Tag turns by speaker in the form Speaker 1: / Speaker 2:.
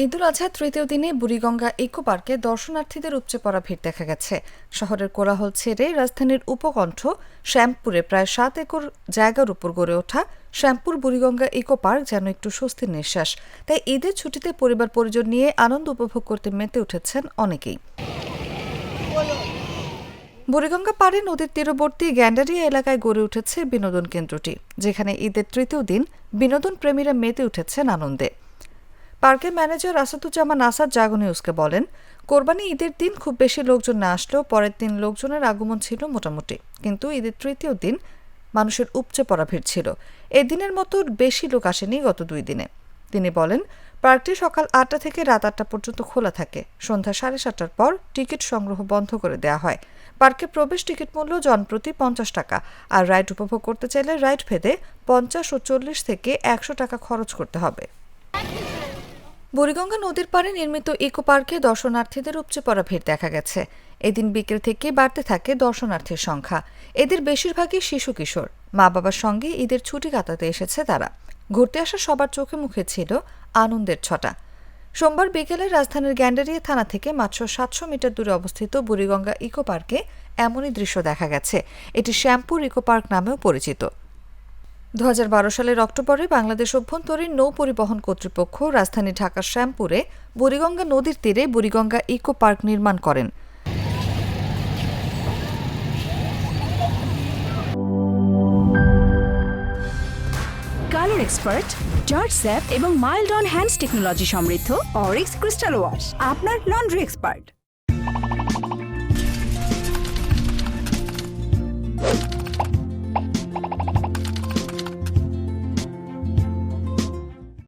Speaker 1: ঈদুল আজহার তৃতীয় দিনে বুড়িগঙ্গা ইকো পার্কে দর্শনার্থীদের উপচে পড়া ভিড় দেখা গেছে। শহরের কোলাহল ছেড়ে রাজধানীর উপকণ্ঠ শ্যামপুরে প্রায় 7 একর জায়গার উপর গড়ে ওঠা শ্যামপুর বুড়িগঙ্গা ইকো পার্ক যেন একটু স্বস্তির নিঃশ্বাস। তাই ঈদের ছুটিতে পরিবার পরিজন নিয়ে আনন্দ উপভোগ করতে মেতে উঠেছেন অনেকেই। বুড়িগঙ্গা পাড়ে নদীর তীরবর্তী গ্যান্ডারিয়া এলাকায় গড়ে উঠেছে বিনোদন কেন্দ্রটি, যেখানে ঈদের তৃতীয় দিন বিনোদন প্রেমীরা মেতে উঠেছেন আনন্দে। পার্কের ম্যানেজার আসাদুজ্জামান আসাদ জাগো নিউজকে বলেন, কোরবানি ঈদের দিন খুব বেশি লোকজন না আসলেও পরের দিন লোকজনের আগমন ছিল মোটামুটি, কিন্তু ঈদের তৃতীয় দিন মানুষের উপচে পড়া ভিড় ছিল। এদিনের মতো বেশি লোক আসেনি গত 2 দিনে। তিনি বলেন, পার্কটি সকাল 8টা থেকে রাত 8টা পর্যন্ত খোলা থাকে। সন্ধ্যা 7:30টার পর টিকিট সংগ্রহ বন্ধ করে দেওয়া হয়। পার্কে প্রবেশ টিকিট মূল্য জনপ্রতি 50 টাকা, আর রাইড উপভোগ করতে চাইলে রাইড ভেদে 50 ও 40 থেকে 100 টাকা খরচ করতে হবে। বুড়িগঙ্গা নদীর পাড়ে নির্মিত ইকো পার্কে দর্শনার্থীদের উপচে পড়া ভিড় দেখা গেছে। এদিন বিকেল থেকে বাড়তে থাকে দর্শনার্থীর সংখ্যা। এদের বেশিরভাগই শিশু কিশোর, মা বাবার সঙ্গে ঈদের ছুটি কাটাতে এসেছে তারা। ঘুরতে আসা সবার চোখে মুখে ছিল আনন্দের ছটা। সোমবার বিকেলে রাজধানীর গ্যান্ডারিয়া থানা থেকে মাত্র 700 মিটার দূরে অবস্থিত বুড়িগঙ্গা ইকো পার্কে এমনই দৃশ্য দেখা গেছে। এটি শ্যামপুর ইকো পার্ক নামেও পরিচিত। 2012 সালের অক্টোবরে বাংলাদেশ অভ্যন্তরীণ নৌ পরিবহন কর্তৃপক্ষ রাজধানী ঢাকার শ্যামপুরে বুড়িগঙ্গা নদীর তীরে বুড়িগঙ্গা ইকো পার্ক নির্মাণ করেন।
Speaker 2: কালার এক্সপার্ট, জর্জ স্যাপ এবং মাইল্ড অন হ্যান্ডস টেকনোলজি সমৃদ্ধ অরিক্স ক্রিস্টাল ওয়াশ আপনার লন্ড্রি এক্সপার্ট।